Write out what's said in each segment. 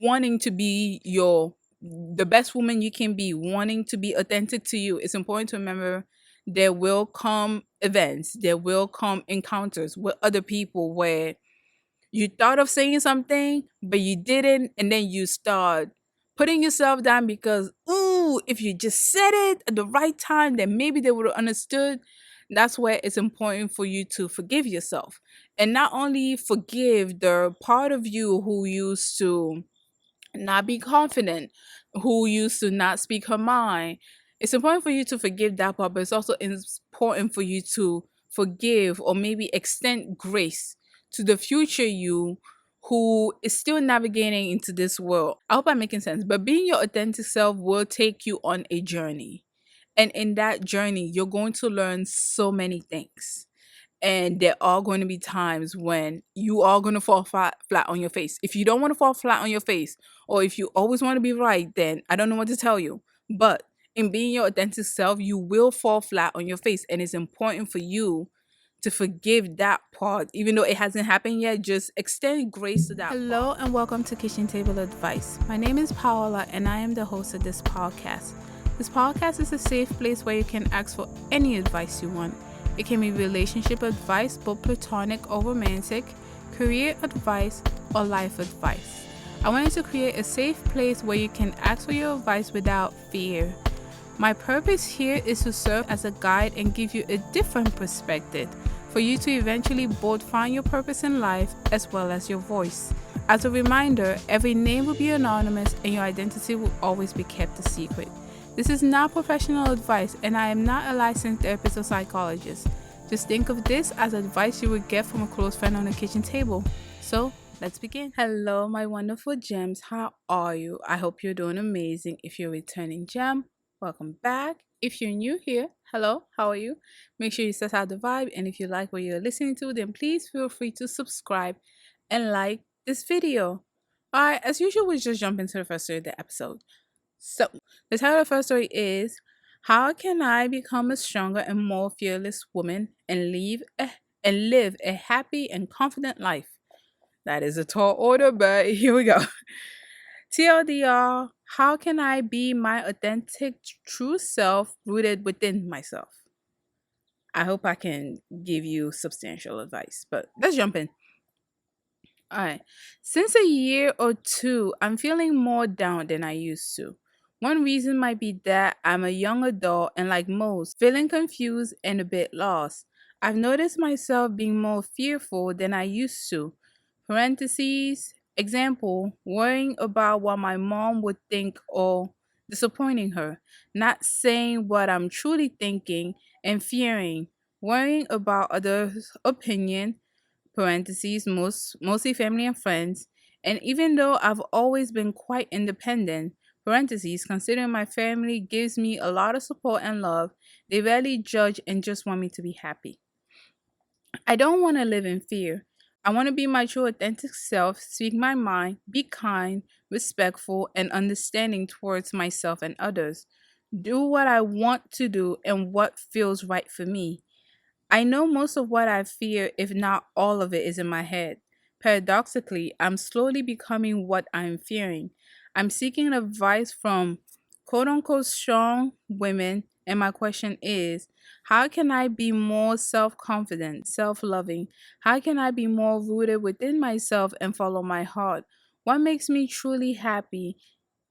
wanting to be the best woman you can be, wanting to be authentic to you, it's important to remember there will come events, there will come encounters with other people where you thought of saying something, but you didn't, and then you start putting yourself down because, ooh, if you just said it at the right time, then maybe they would have understood. That's where it's important for you to forgive yourself, and not only forgive the part of you who used to not be confident, who used to not speak her mind. It's important for you to forgive that part, but it's also important for you to forgive or maybe extend grace to the future you who is still navigating into this world. I hope I'm making sense, but being your authentic self will take you on a journey. And in that journey, you're going to learn so many things, and there are going to be times when you are going to fall flat on your face. If you don't want to fall flat on your face, or if you always want to be right, then I don't know what to tell you. But in being your authentic self, you will fall flat on your face. And it's important for you to forgive that part. Even though it hasn't happened yet, just extend grace to that. Hello, and welcome to Kitchen Table Advice. My name is Paola, and I am the host of this podcast. This podcast is a safe place where you can ask for any advice you want. It can be relationship advice, both platonic or romantic, career advice, or life advice. I wanted to create a safe place where you can ask for your advice without fear. My purpose here is to serve as a guide and give you a different perspective for you to eventually both find your purpose in life as well as your voice. As a reminder, every name will be anonymous and your identity will always be kept a secret. This is not professional advice, and I am not a licensed therapist or psychologist. Just think of this as advice you would get from a close friend on a kitchen table. So, let's begin. Hello, my wonderful gems. How are you? I hope you're doing amazing. If you're a returning gem, welcome back. If you're new here, hello, how are you? Make sure you set out the vibe, and if you like what you're listening to, then please feel free to subscribe and like this video. Alright, as usual, we just jump into the first story of the episode. So, the title of the first story is How Can I Become a Stronger and More Fearless Woman and Live a Happy and Confident Life? That is a tall order, but here we go. TLDR, how can I be my authentic true self rooted within myself? I hope I can give you substantial advice, but let's jump in. All right. Since a year or two, I'm feeling more down than I used to. One reason might be that I'm a young adult and, like most, feeling confused and a bit lost. I've noticed myself being more fearful than I used to. Parentheses, example, worrying about what my mom would think or disappointing her, not saying what I'm truly thinking and fearing, worrying about others' opinion, parentheses, mostly family and friends, and even though I've always been quite independent, parentheses, considering my family gives me a lot of support and love, they rarely judge and just want me to be happy. I don't want to live in fear. I want to be my true authentic self, speak my mind, be kind, respectful, and understanding towards myself and others. Do what I want to do and what feels right for me. I know most of what I fear, if not all of it, is in my head. Paradoxically, I'm slowly becoming what I'm fearing. I'm seeking advice from quote unquote strong women, and my question is how can I be more self confident, self loving? How can I be more rooted within myself and follow my heart? What makes me truly happy?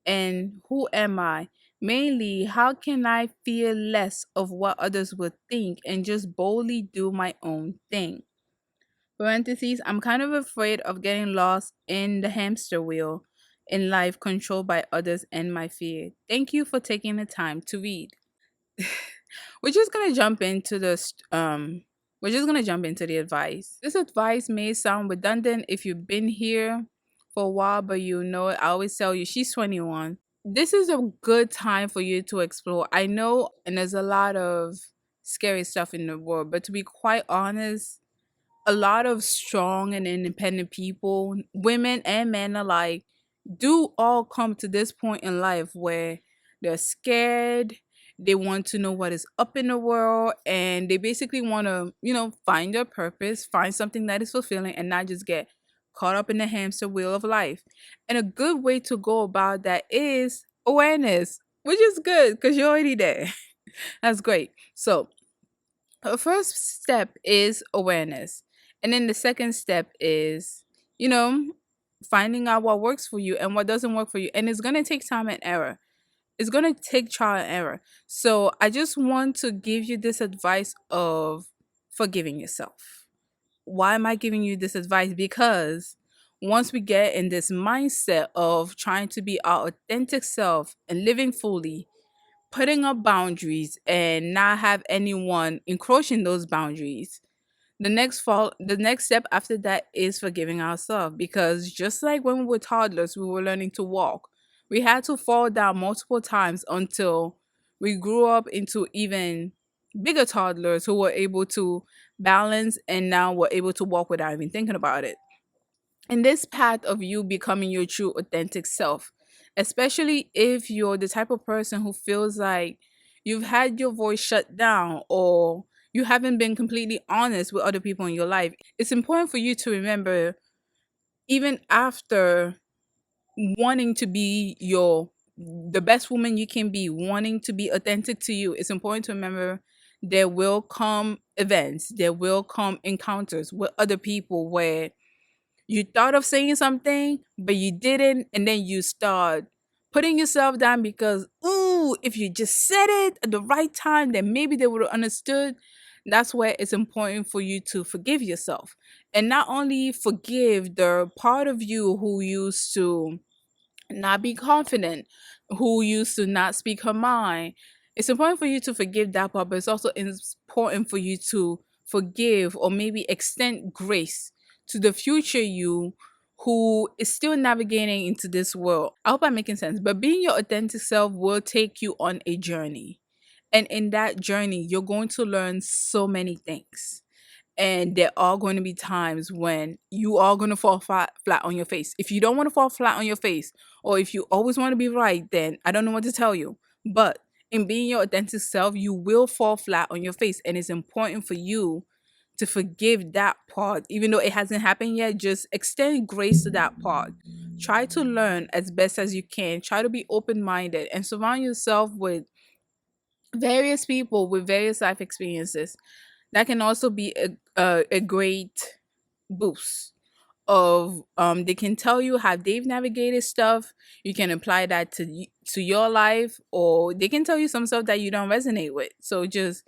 And who am I? Mainly, how can I fear less of what others would think and just boldly do my own thing? Parentheses, I'm kind of afraid of getting lost in the hamster wheel in life controlled by others and my fear. Thank you for taking the time to read. We're just gonna jump into we're just gonna jump into the advice. This advice may sound redundant if you've been here for a while, but you know it. I always tell you she's 21. This is a good time for you to explore. I know, and there's a lot of scary stuff in the world, but to be quite honest, a lot of strong and independent people, women and men alike, do all come to this point in life where they're scared, they want to know what is up in the world, and they basically want to, find their purpose, find something that is fulfilling, and not just get caught up in the hamster wheel of life. And a good way to go about that is awareness, which is good because you're already there. That's great. So, the first step is awareness. And then the second step is, you know, finding out what works for you and what doesn't work for you. And it's going to take time and error. It's going to take trial and error. So I just want to give you this advice of forgiving yourself. Why am I giving you this advice? Because once we get in this mindset of trying to be our authentic self and living fully, putting up boundaries and not have anyone encroaching those boundaries, the next step after that is forgiving ourselves, because just like when we were toddlers, we were learning to walk. We had to fall down multiple times until we grew up into even bigger toddlers who were able to balance and now were able to walk without even thinking about it. In this path of you becoming your true authentic self, especially if you're the type of person who feels like you've had your voice shut down or you haven't been completely honest with other people in your life, it's important for you to remember, even after wanting to be the best woman you can be, wanting to be authentic to you, it's important to remember there will come events, there will come encounters with other people where you thought of saying something, but you didn't, and then you start putting yourself down because, ooh, if you just said it at the right time, then maybe they would have understood. That's where it's important for you to forgive yourself. And not only forgive the part of you who used to not be confident, who used to not speak her mind. It's important for you to forgive that part, but it's also important for you to forgive or maybe extend grace to the future you who is still navigating into this world. I hope I'm making sense. But being your authentic self will take you on a journey. And in that journey, you're going to learn so many things, and there are going to be times when you are going to fall flat on your face. If you don't want to fall flat on your face, or if you always want to be right, then I don't know what to tell you. But in being your authentic self, you will fall flat on your face. And it's important for you to forgive that part. Even though it hasn't happened yet, just extend grace to that part. Try to learn as best as you can. Try to be open minded and surround yourself with various people with various life experiences. That can also be a great boost of they can tell you how they've navigated stuff. You can apply that to your life, or they can tell you some stuff that you don't resonate with. So just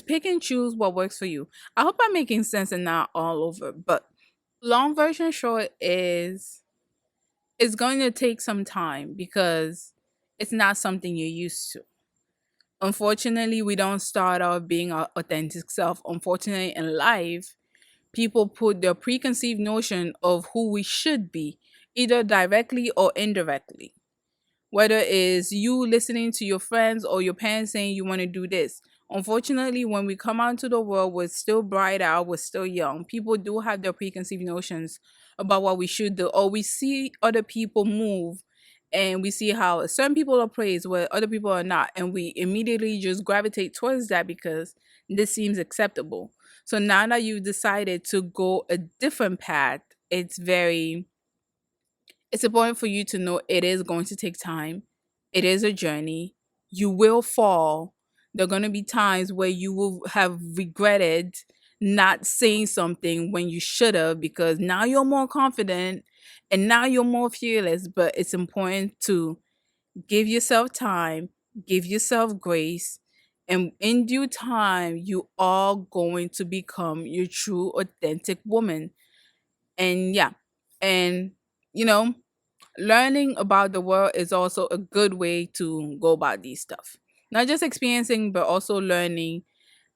pick and choose what works for you. I hope I'm making sense and not all over, but long version short is it's going to take some time because it's not something you're used to. Unfortunately, we don't start out being our authentic self. Unfortunately, in life, people put their preconceived notion of who we should be, either directly or indirectly. Whether it's you listening to your friends or your parents saying you want to do this. Unfortunately, when we come out into the world, we're still bright out, we're still young. People do have their preconceived notions about what we should do, or we see other people move and we see how certain people are praised where other people are not, and we immediately just gravitate towards that because this seems acceptable. So now that you've decided to go a different path, it's very it's important for you to know it is going to take time. It is a journey. You will fall. There are going to be times where you will have regretted not saying something when you should have, because now you're more confident and now you're more fearless. But it's important to give yourself time, give yourself grace, and in due time, you are going to become your true, authentic woman. And yeah, and you know, learning about the world is also a good way to go about these stuff. Not just experiencing, but also learning,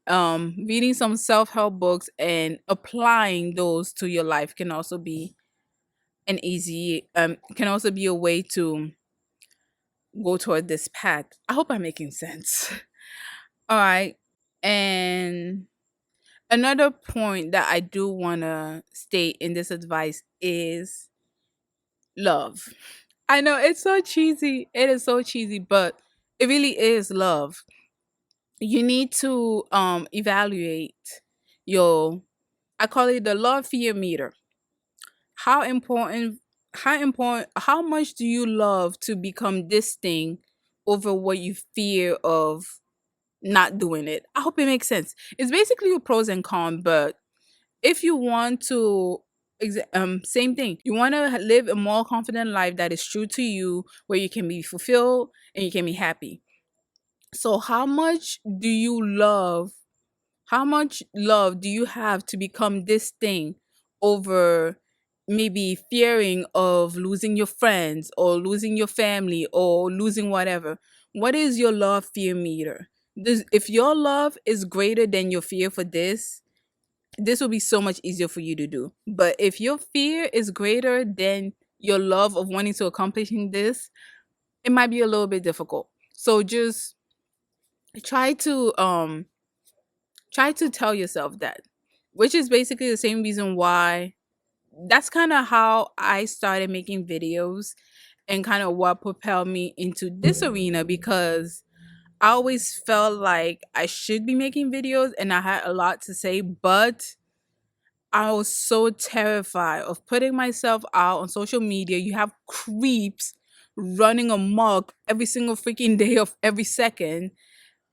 reading some self-help books and applying those to your life can also be can also be a way to go toward this path. I hope I'm making sense. All right. And another point that I do want to state in this advice is love. I know it's so cheesy. It is so cheesy, but it really is love. You need to evaluate your, I call it the love fear meter. how important how much do you love to become this thing over what you fear of not doing it? I hope it makes sense. It's basically a pros and cons, but if you want to same thing, you want to live a more confident life that is true to you, where you can be fulfilled and you can be happy. So how much love do you have to become this thing over maybe fearing of losing your friends or losing your family or losing whatever? What is your love fear meter? If your love is greater than your fear for this will be so much easier for you to do. But if your fear is greater than your love of wanting to accomplishing this, it might be a little bit difficult. So just try to um try to tell yourself that, which is basically the same reason why that's kind of how I started making videos and kind of what propelled me into this arena, because I always felt like I should be making videos and I had a lot to say, but I was so terrified of putting myself out on social media. You have creeps running amok every single freaking day of every second.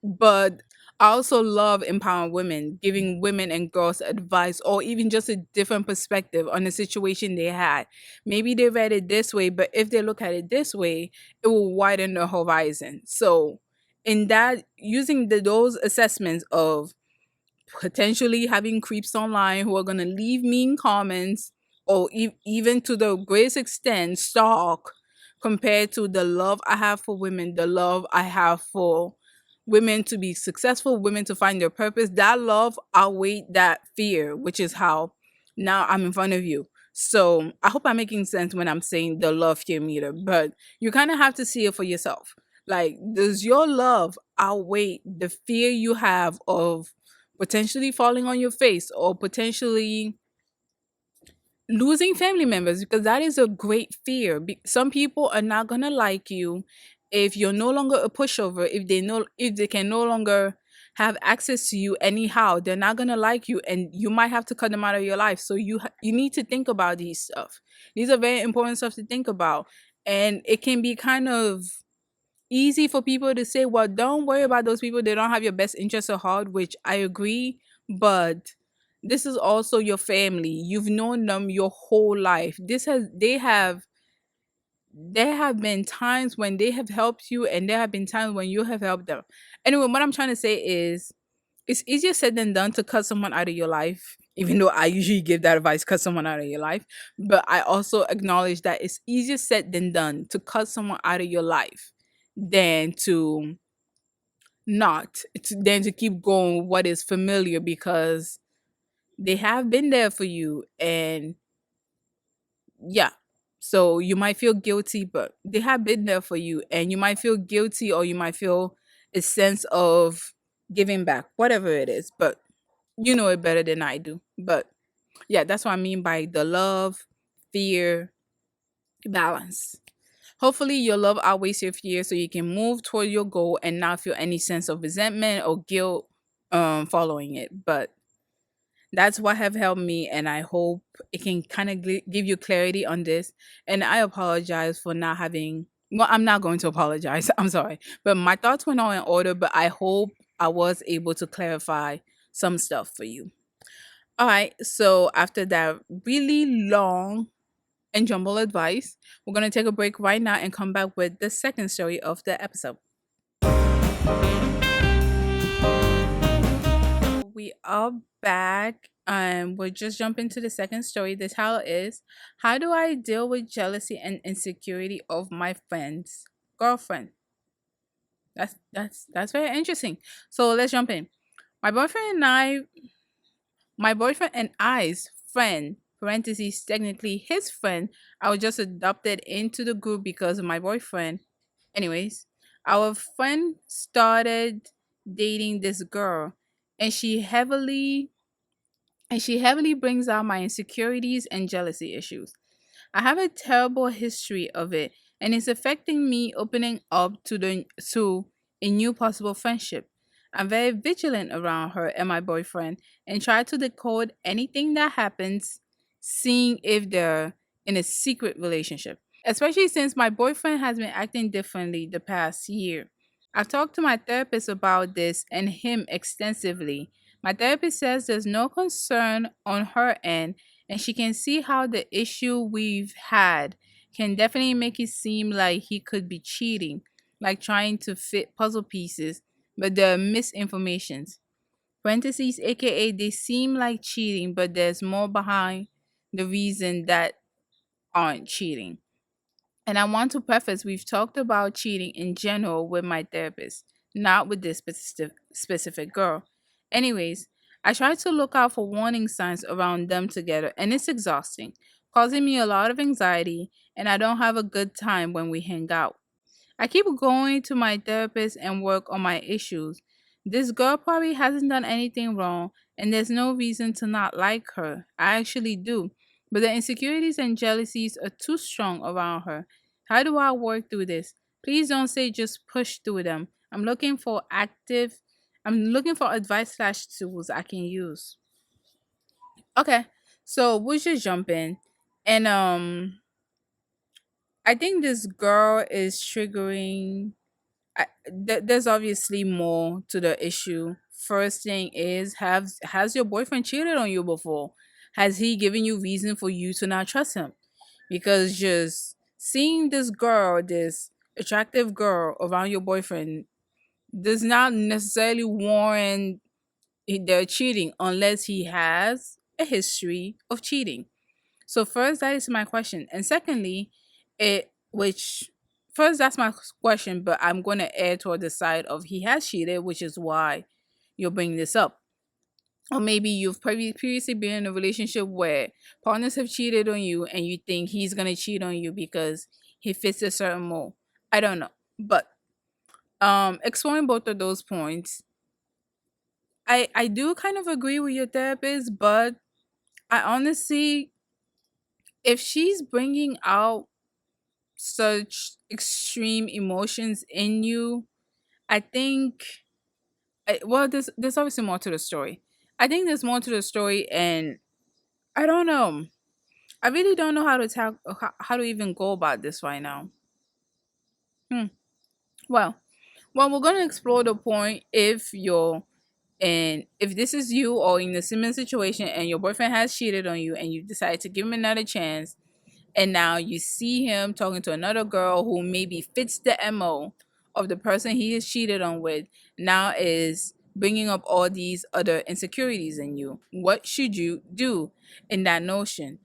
But I also love empowering women, giving women and girls advice or even just a different perspective on the situation they had. Maybe they read it this way, but if they look at it this way, it will widen the horizon. So, in that, using those assessments of potentially having creeps online who are going to leave mean comments or even to the greatest extent stalk, compared to the love I have for women, the love I have for women to be successful, women to find their purpose, that love outweighed that fear, which is how now I'm in front of you. So I hope I'm making sense when I'm saying the love fear meter, but you kind of have to see it for yourself. Like, does your love outweigh the fear you have of potentially falling on your face or potentially losing family members? Because that is a great fear. Some people are not going to like you if you're no longer a pushover, if they can no longer have access to you anyhow. They're not going to like you and you might have to cut them out of your life. So you need to think about these stuff. These are very important stuff to think about, and it can be kind of easy for people to say, well, don't worry about those people. They don't have your best interests at heart, which I agree. But this is also your family. You've known them your whole life. There have been times when they have helped you, and there have been times when you have helped them. Anyway, what I'm trying to say is it's easier said than done to cut someone out of your life, even though I usually give that advice, cut someone out of your life. But I also acknowledge that it's easier said than done to cut someone out of your life than to than to keep going with what is familiar, because they have been there for you. And yeah, so you might feel guilty, but they have been there for you, and you might feel guilty or you might feel a sense of giving back, whatever it is. But you know it better than I do. But yeah, that's what I mean by the love fear balance. Hopefully your love outweighs your fear so you can move toward your goal and not feel any sense of resentment or guilt following it. But that's what have helped me, and I hope it can kind of give you clarity on this. And I apologize for not having, well, I'm not going to apologize. I'm sorry. But my thoughts were not in order, but I hope I was able to clarify some stuff for you. All right. So after that really long and jumbled advice, we're going to take a break right now and come back with the second story of the episode. We are back and we'll just jump into the second story. The title is, How Do I Deal with Jealousy and Insecurity of My Friend's Girlfriend? That's very interesting. So let's jump in. My boyfriend and I My boyfriend and I's friend, parentheses, technically his friend, I was just adopted into the group because of my boyfriend. Anyways, our friend started dating this girl, and she heavily brings out my insecurities and jealousy issues. I have a terrible history of it, and it's affecting me opening up to a new possible friendship. I'm very vigilant around her and my boyfriend and try to decode anything that happens seeing if they're in a secret relationship, especially since my boyfriend has been acting differently the past year. I've talked to my therapist about this and him extensively. My therapist says there's no concern on her end, and she can see how the issue we've had can definitely make it seem like he could be cheating, like trying to fit puzzle pieces, but there are misinformations. Parentheses, aka they seem like cheating, but there's more behind the reason that aren't cheating. And I want to preface we've talked about cheating in general with my therapist, not with this specific girl. Anyways, I try to look out for warning signs around them together, and it's exhausting, causing me a lot of anxiety, and I don't have a good time when we hang out. I keep going to my therapist and work on my issues. This girl probably hasn't done anything wrong, and there's no reason to not like her. I actually do. But the insecurities and jealousies are too strong around her. How do I work through this? Please don't say just push through them. I'm looking for advice slash tools I can use. Okay. So we'll just jump in. And I think this girl is triggering there's obviously more to the issue. First thing is, have has your boyfriend cheated on you before? Has he given you reason for you to not trust him? Because just seeing this girl, this attractive girl around your boyfriend, does not necessarily warrant they're cheating unless he has a history of cheating. So first, that is my question, and secondly, it which first that's my question, but I'm going to add toward the side of he has cheated, which is why you're bringing this up. Or maybe you've previously been in a relationship where partners have cheated on you, and you think he's going to cheat on you because he fits a certain mold. I don't know, but exploring both of those points, I do kind of agree with your therapist, but I honestly, if she's bringing out such extreme emotions in you, I think well, there's obviously more to the story. I think there's more to the story, and I don't know. I really don't know how to how to even go about this right now. Hmm. Well, we're gonna explore the point if you're and if this is you or in a similar situation and your boyfriend has cheated on you and you decide to give him another chance, and now you see him talking to another girl who maybe fits the MO of the person he has cheated on with, now is bringing up all these other insecurities in you. What should you do in that notion?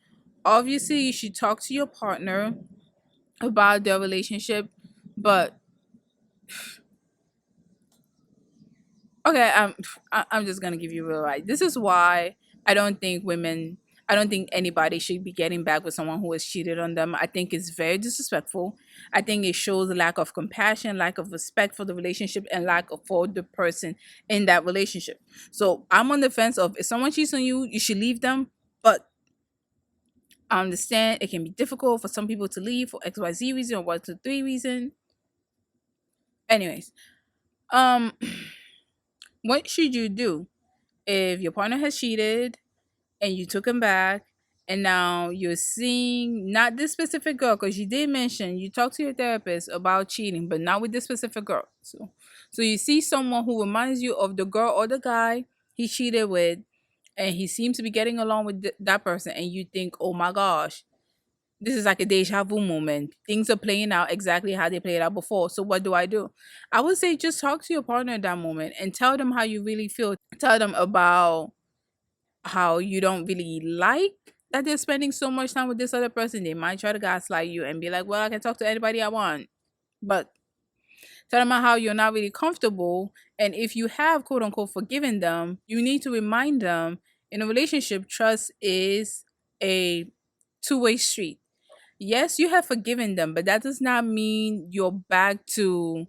Obviously, you should talk to your partner about their relationship, but okay, I'm just gonna give you a real right. This is why I don't think women, I don't think anybody should be getting back with someone who has cheated on them. I think it's very disrespectful. I think it shows a lack of compassion, lack of respect for the relationship, and lack of for the person in that relationship. So I'm on the fence of if someone cheats on you, you should leave them. But I understand it can be difficult for some people to leave for XYZ reason or 1, 2, 3 reason. Anyways, um, what should you do if your partner has cheated and you took him back, and now you're seeing not this specific girl, because you did mention you talked to your therapist about cheating, but not with this specific girl. So you see someone who reminds you of the girl or the guy he cheated with, and he seems to be getting along with that person, and you think, oh my gosh, this is like a deja vu moment. Things are playing out exactly how they played out before. So what do? I would say just talk to your partner at that moment and tell them how you really feel. Tell them about how you don't really like that they're spending so much time with this other person. They might try to gaslight you and be like, well, I can talk to anybody I want. But tell them how you're not really comfortable. And if you have, quote unquote, forgiven them, you need to remind them in a relationship, trust is a two-way street. Yes, you have forgiven them, but that does not mean you're back to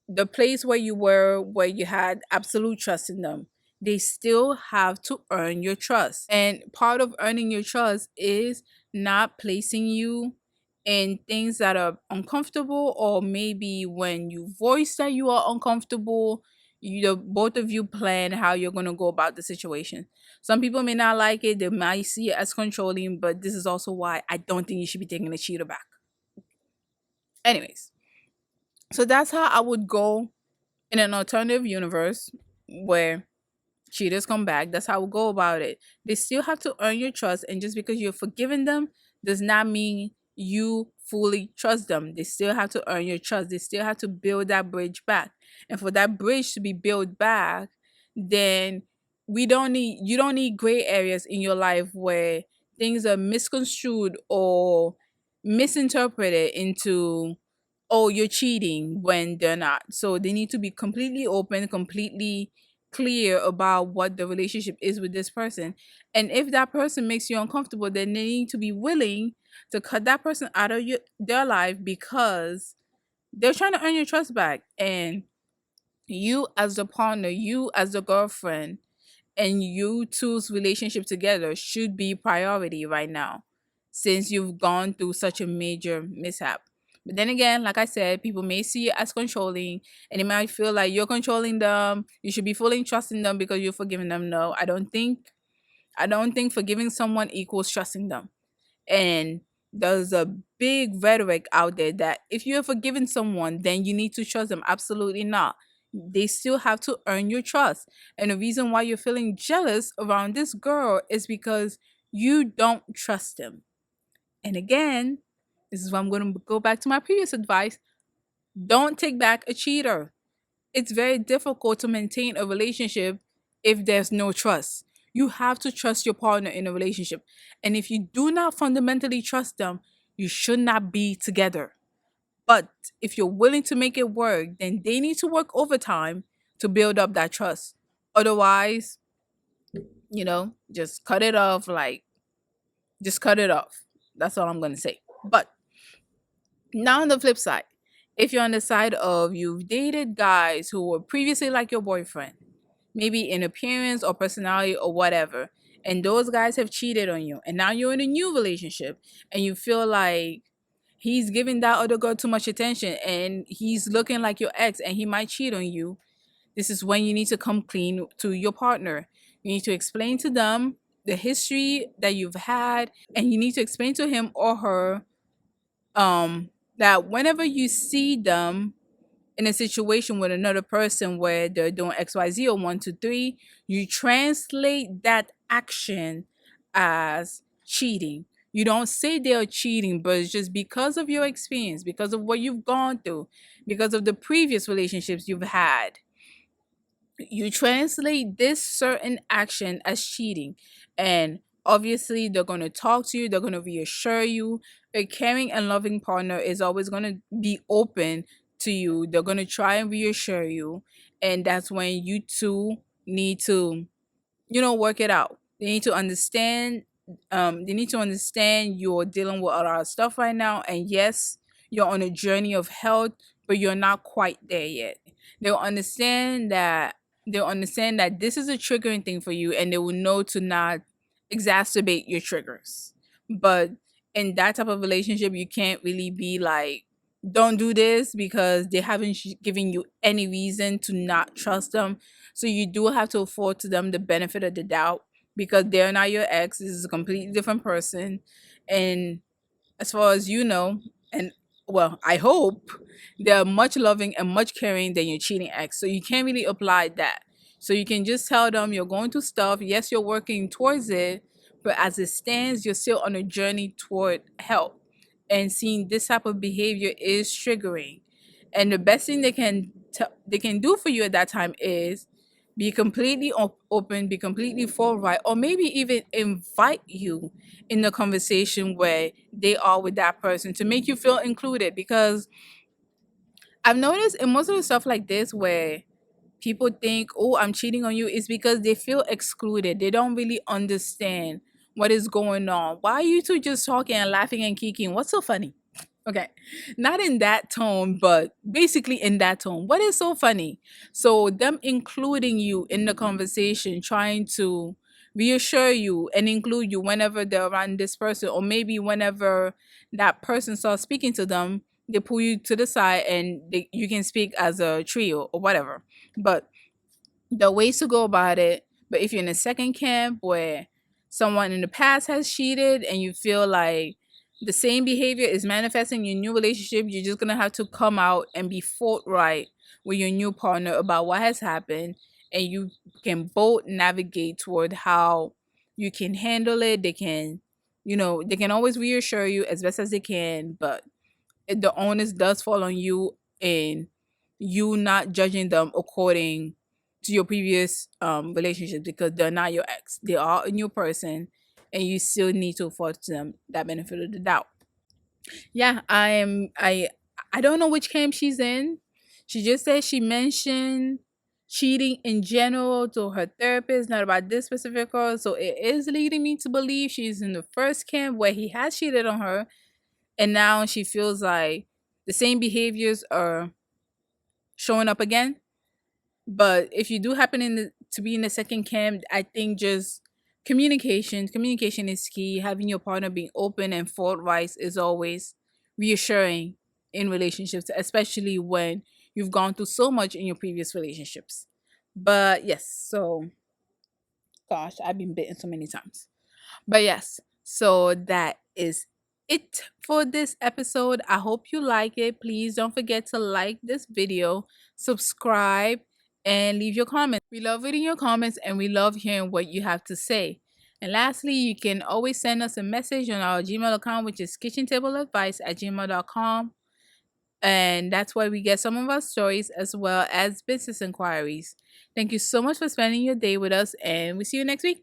the place where you were, where you had absolute trust in them. They still have to earn your trust. And part of earning your trust is not placing you in things that are uncomfortable, or maybe when you voice that you are uncomfortable, You the both of you plan how you're gonna go about the situation. Some people may not like it, they might see it as controlling, but this is also why I don't think you should be taking a cheater back. Anyways, so that's how I would go in an alternative universe where cheaters come back. That's how we go about it. They still have to earn your trust, and just because you're forgiving them does not mean you fully trust them. They still have to earn your trust. They still have to build that bridge back. And for that bridge to be built back, then you don't need gray areas in your life where things are misconstrued or misinterpreted into, oh, you're cheating when they're not. So they need to be completely open, completely clear about what the relationship is with this person. And if that person makes you uncomfortable, then they need to be willing to cut that person out of their life, because they're trying to earn your trust back. And you as the partner, you as the girlfriend, and you two's relationship together should be priority right now, since you've gone through such a major mishap. But then again, like I said, people may see it as controlling, and they might feel like you're controlling them. You should be fully trusting them because you're forgiving them. No, I don't think forgiving someone equals trusting them. And there's a big rhetoric out there that if you're forgiving someone, then you need to trust them. Absolutely not. They still have to earn your trust. And the reason why you're feeling jealous around this girl is because you don't trust them. And again, this is why I'm going to go back to my previous advice. Don't take back a cheater. It's very difficult to maintain a relationship if there's no trust. You have to trust your partner in a relationship. And if you do not fundamentally trust them, you should not be together. But if you're willing to make it work, then they need to work overtime to build up that trust. Otherwise, just cut it off. Like, just cut it off. That's all I'm going to say. But now on the flip side, if you're on the side of you've dated guys who were previously like your boyfriend, maybe in appearance or personality or whatever, and those guys have cheated on you, and now you're in a new relationship and you feel like he's giving that other girl too much attention and he's looking like your ex and he might cheat on you, this is when you need to come clean to your partner. You need to explain to them the history that you've had, and you need to explain to him or her that whenever you see them in a situation with another person where they're doing XYZ or one, two, three, you translate that action as cheating. You don't say they're cheating, but it's just because of your experience, because of what you've gone through, because of the previous relationships you've had, you translate this certain action as cheating. And obviously they're going to talk to you, they're going to reassure you. A caring and loving partner is always going to be open to you. They're going to try and reassure you, and that's when you two need to, work it out. They need to understand you're dealing with a lot of stuff right now, and yes, you're on a journey of health, but you're not quite there yet. They'll understand that this is a triggering thing for you, and they will know to not exacerbate your triggers. But in that type of relationship, you can't really be like, don't do this, because they haven't given you any reason to not trust them. So you do have to afford to them the benefit of the doubt, because they're not your ex. This is a completely different person. And as far as you know, and well, I hope they're much loving and much caring than your cheating ex. So you can't really apply that. So you can just tell them you're going through stuff. Yes, you're working towards it, but as it stands, you're still on a journey toward help. And seeing this type of behavior is triggering. And the best thing they can do for you at that time is be completely open, be completely forthright, or maybe even invite you in the conversation where they are with that person to make you feel included. Because I've noticed in most of the stuff like this where people think, oh, I'm cheating on you, is because they feel excluded. They don't really understand what is going on. Why are you two just talking and laughing and kicking? What's so funny? Okay, not in that tone, but basically in that tone. What is so funny? So, them including you in the conversation, trying to reassure you and include you whenever they're around this person, or maybe whenever that person starts speaking to them, they pull you to the side and you can speak as a trio or whatever. But the ways to go about it. But if you're in a second camp where someone in the past has cheated and you feel like the same behavior is manifesting in your new relationship, you're just gonna have to come out and be forthright with your new partner about what has happened, and you can both navigate toward how you can handle it. They can, they can always reassure you as best as they can, but the onus does fall on you, in you not judging them according to your previous relationships, because they're not your ex. They are a new person, and you still need to afford them that benefit of the doubt. Yeah, I don't know which camp she's in. She just said she mentioned cheating in general to her therapist, not about this specific girl. So it is leading me to believe she's in the first camp where he has cheated on her, and now she feels like the same behaviors are showing up again. But if you do happen to be in the second camp, I think just communication is key. Having your partner being open and forthright is always reassuring in relationships, especially when you've gone through so much in your previous relationships. But yes, so gosh, I've been bitten so many times. But yes, so that is it for this episode. I hope you like it. Please don't forget to like this video, subscribe, and leave your comments. We love reading your comments and we love hearing what you have to say. And lastly, you can always send us a message on our Gmail account, which is kitchentableadvice@gmail.com. And that's where we get some of our stories as well as business inquiries. Thank you so much for spending your day with us, and we see you next week.